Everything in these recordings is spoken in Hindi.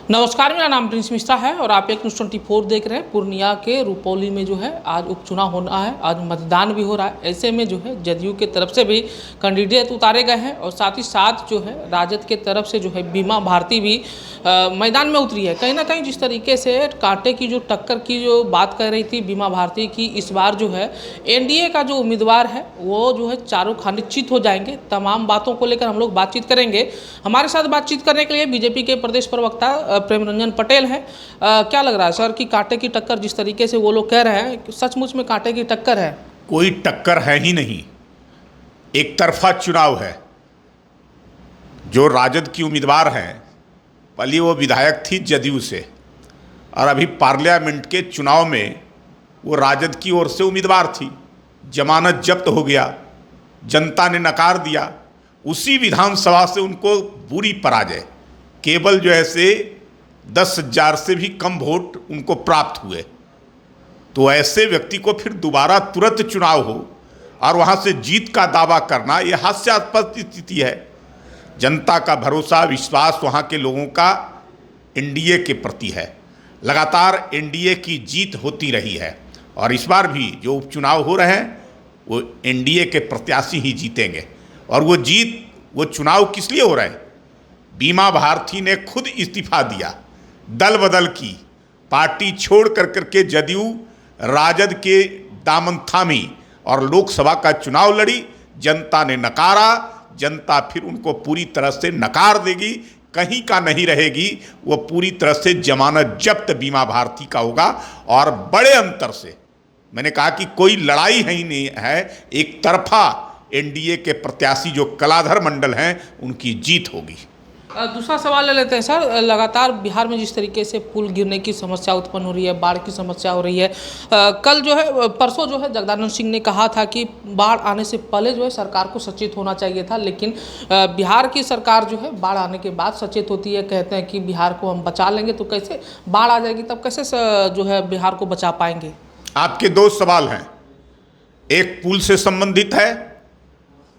नमस्कार, मेरा नाम प्रिंस मिश्रा है और आप एक न्यूज़ 24 देख रहे हैं। पूर्णिया के रुपौली में जो है आज उपचुनाव होना है, आज मतदान भी हो रहा है। ऐसे में जो है जदयू के तरफ से भी कैंडिडेट उतारे गए हैं और साथ ही साथ जो है राजद के तरफ से जो है बीमा भारती भी मैदान में उतरी है। कहीं ना कहीं जिस तरीके से कांटे की जो टक्कर की जो बात कर रही थी बीमा भारती की, इस बार जो है एनडीए का जो उम्मीदवार है वो जो है चारों खान निश्चित हो जाएंगे। तमाम बातों को लेकर हम लोग बातचीत करेंगे। हमारे साथ बातचीत करने के लिए बीजेपी के प्रदेश प्रवक्ता प्रेम रंजन पटेल है। क्या लग रहा है सर कि कांटे की टक्कर जिस तरीके से वो लोग कह रहे हैं, सचमुच में कांटे की टक्कर है? कोई टक्कर है ही नहीं, एक तरफा चुनाव है। जो राजद की उम्मीदवार हैं, पहले वो विधायक थी जदयू से और अभी पार्लियामेंट के चुनाव में वो राजद की ओर से उम्मीदवार थी। जमानत जब्त हो गया, जनता ने नकार दिया। उसी विधानसभा से उनको बुरी पराजय, केवल जो है से 10,000 से भी कम वोट उनको प्राप्त हुए। तो ऐसे व्यक्ति को फिर दोबारा तुरंत चुनाव हो और वहाँ से जीत का दावा करना, ये हास्यास्पद स्थिति है। जनता का भरोसा, विश्वास वहाँ के लोगों का एनडीए के प्रति है। लगातार एनडीए की जीत होती रही है और इस बार भी जो उपचुनाव हो रहे हैं वो एनडीए के प्रत्याशी ही जीतेंगे। और वो जीत, वो चुनाव किस लिए हो रहे हैं? बीमा भारती ने खुद इस्तीफा दिया, दल बदल की, पार्टी छोड़ करके जदयू राजद के दामन थामी और लोकसभा का चुनाव लड़ी। जनता ने नकारा, जनता फिर उनको पूरी तरह से नकार देगी, कहीं का नहीं रहेगी। वो पूरी तरह से जमानत जब्त बीमा भारती का होगा और बड़े अंतर से। मैंने कहा कि कोई लड़ाई है ही नहीं है, एक तरफा एनडीए के प्रत्याशी जो कलाधर मंडल हैं उनकी जीत होगी। दूसरा सवाल ले लेते हैं सर। लगातार बिहार में जिस तरीके से पुल गिरने की समस्या उत्पन्न हो रही है, बाढ़ की समस्या हो रही है, कल जो है परसों जो है जगदानंद सिंह ने कहा था कि बाढ़ आने से पहले जो है सरकार को सचेत होना चाहिए था, लेकिन बिहार की सरकार जो है बाढ़ आने के बाद सचेत होती है। कहते हैं कि बिहार को हम बचा लेंगे, तो कैसे बाढ़ आ जाएगी तब कैसे जो है बिहार को बचा पाएंगे? आपके दो सवाल हैं, एक पुल से संबंधित है।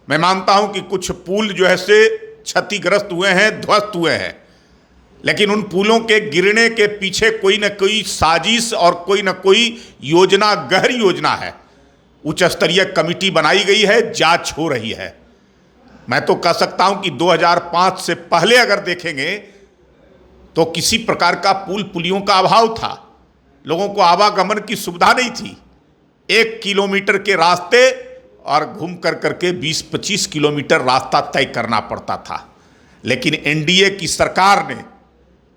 मैं मानता हूं कि कुछ पुल जो है से क्षतिग्रस्त हुए हैं, ध्वस्त हुए हैं, लेकिन उन पुलों के गिरने के पीछे कोई न कोई साजिश और कोई न कोई योजना, गहरी योजना है। उच्च स्तरीय कमेटी बनाई गई है, जांच हो रही है। मैं तो कह सकता हूं कि 2005 से पहले अगर देखेंगे तो किसी प्रकार का पुल पुलियों का अभाव था, लोगों को आवागमन की सुविधा नहीं थी। 1 किलोमीटर के रास्ते और घूम करके 20-25 किलोमीटर रास्ता तय करना पड़ता था। लेकिन एनडीए की सरकार ने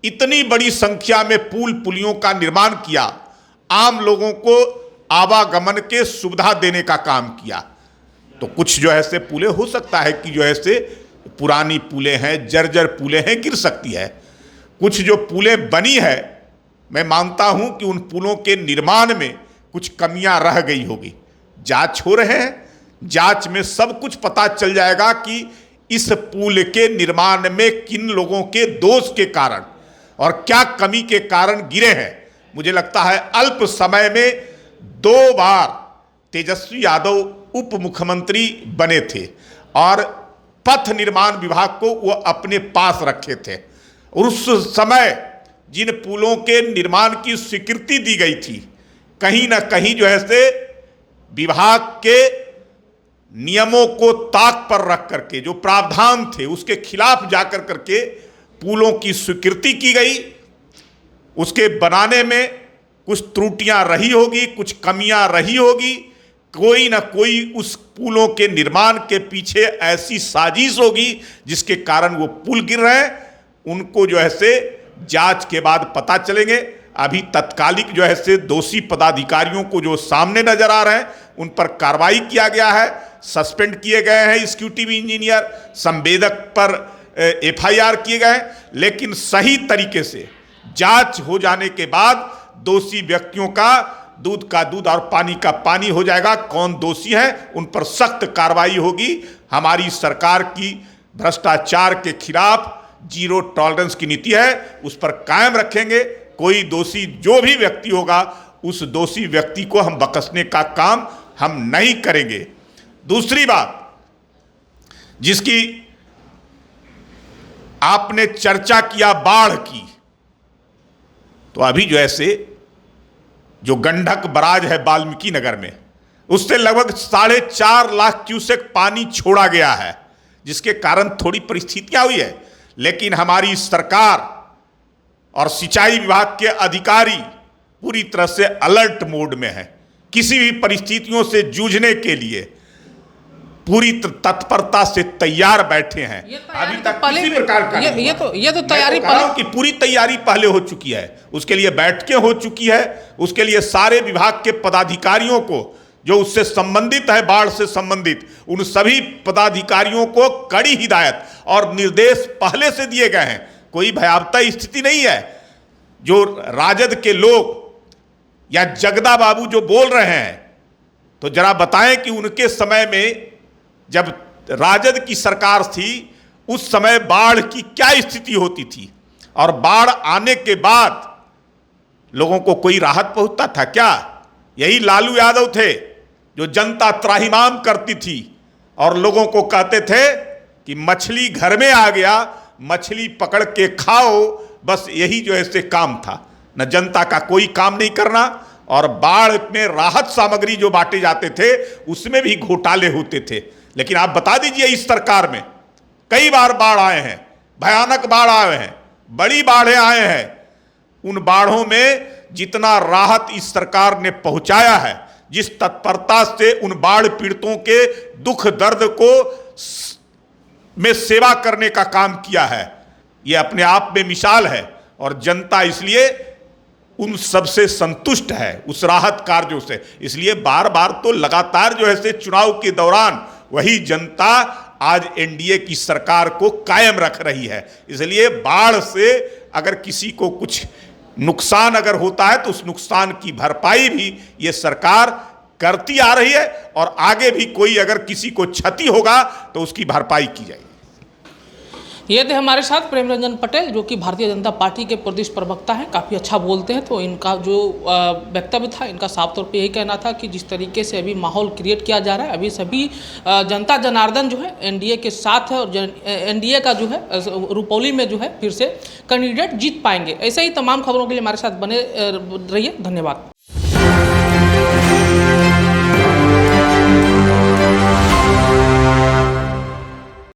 इतनी बड़ी संख्या में पुल पुलियों का निर्माण किया, आम लोगों को आवागमन के सुविधा देने का काम किया। तो कुछ जो है से पुलें हो सकता है कि जो है से पुरानी पुलें हैं, जर्जर पुलें हैं, गिर सकती है। कुछ जो पुलें बनी है, मैं मानता हूं कि उन पुलों के निर्माण में कुछ कमियां रह गई होगी। जांच हो रहे हैं, जांच में सब कुछ पता चल जाएगा कि इस पुल के निर्माण में किन लोगों के दोष के कारण और क्या कमी के कारण गिरे हैं। मुझे लगता है अल्प समय में 2 बार तेजस्वी यादव उप मुख्यमंत्री बने थे और पथ निर्माण विभाग को वो अपने पास रखे थे। और उस समय जिन पुलों के निर्माण की स्वीकृति दी गई थी, कहीं ना कहीं जो है से विभाग के नियमों को ताक पर रख करके, जो प्रावधान थे उसके खिलाफ जाकर करके पुलों की स्वीकृति की गई। उसके बनाने में कुछ त्रुटियां रही होगी, कुछ कमियां रही होगी, कोई ना कोई उस पुलों के निर्माण के पीछे ऐसी साजिश होगी जिसके कारण वो पुल गिर रहे हैं। उनको जो है से जांच के बाद पता चलेंगे। अभी तत्कालिक जो है से दोषी पदाधिकारियों को जो सामने नजर आ रहे हैं उन पर कार्रवाई किया गया है, सस्पेंड किए गए हैं एग्जीक्यूटिव इंजीनियर, संवेदक पर एफआईआर किए गए हैं। लेकिन सही तरीके से जांच हो जाने के बाद दोषी व्यक्तियों का दूध और पानी का पानी हो जाएगा। कौन दोषी है उन पर सख्त कार्रवाई होगी। हमारी सरकार की भ्रष्टाचार के खिलाफ जीरो टॉलरेंस की नीति है, उस पर कायम रखेंगे। कोई दोषी जो भी व्यक्ति होगा, उस दोषी व्यक्ति को हम बख्शने का काम हम नहीं करेंगे। दूसरी बात जिसकी आपने चर्चा किया, बाढ़ की, तो अभी जो ऐसे जो गंडक बराज है वाल्मीकि नगर में, उससे लगभग 4.5 लाख क्यूसेक पानी छोड़ा गया है, जिसके कारण थोड़ी परिस्थितियां हुई है। लेकिन हमारी सरकार और सिंचाई विभाग के अधिकारी पूरी तरह से अलर्ट मोड में है, किसी भी परिस्थितियों से जूझने के लिए पूरी तत्परता से तैयार बैठे हैं। अभी तक किसी प्रकार का ये तो तैयारी की पूरी तैयारी पहले हो चुकी है, उसके लिए बैठकें हो चुकी है, उसके लिए सारे विभाग के पदाधिकारियों को जो उससे संबंधित है, बाढ़ से संबंधित, उन सभी पदाधिकारियों को कड़ी हिदायत और निर्देश पहले से दिए गए हैं। कोई भयावता स्थिति नहीं है। जो राजद के लोग या जगदा बाबू जो बोल रहे हैं, तो जरा बताएं कि उनके समय में जब राजद की सरकार थी उस समय बाढ़ की क्या स्थिति होती थी, और बाढ़ आने के बाद लोगों को कोई राहत पहुंचता था क्या? यही लालू यादव थे जो जनता त्राहिमाम करती थी और लोगों को कहते थे कि मछली घर में आ गया, मछली पकड़ के खाओ, बस यही जो ऐसे काम था, न जनता का कोई काम नहीं करना। और बाढ़ में राहत सामग्री जो बांटे जाते थे उसमें भी घोटाले होते थे। लेकिन आप बता दीजिए, इस सरकार में कई बार बाढ़ आए हैं, भयानक बाढ़ आए हैं, बड़ी बाढ़ें आए हैं। उन बाढ़ों में जितना राहत इस सरकार ने पहुंचाया है, जिस तत्परता से उन बाढ़ पीड़ितों के दुख दर्द को में सेवा करने का काम किया है, यह अपने आप में मिसाल है। और जनता इसलिए उन सबसे संतुष्ट है, उस राहत कार्यों से। इसलिए बार बार तो लगातार जो है चुनाव के दौरान वही जनता आज एनडीए की सरकार को कायम रख रही है। इसलिए बाढ़ से अगर किसी को कुछ नुकसान अगर होता है तो उस नुकसान की भरपाई भी ये सरकार करती आ रही है, और आगे भी कोई अगर किसी को क्षति होगा तो उसकी भरपाई की जाएगी। ये थे हमारे साथ प्रेम रंजन पटेल, जो कि भारतीय जनता पार्टी के प्रदेश प्रवक्ता हैं, काफ़ी अच्छा बोलते हैं। तो इनका जो वक्तव्य था, इनका साफ तौर पे यही कहना था कि जिस तरीके से अभी माहौल क्रिएट किया जा रहा है, अभी सभी जनता जनार्दन जो है एनडीए के साथ है, और एनडीए का जो है रुपौली में जो है फिर से कैंडिडेट जीत पाएंगे। ऐसे ही तमाम खबरों के लिए हमारे साथ बने रहिए। धन्यवाद।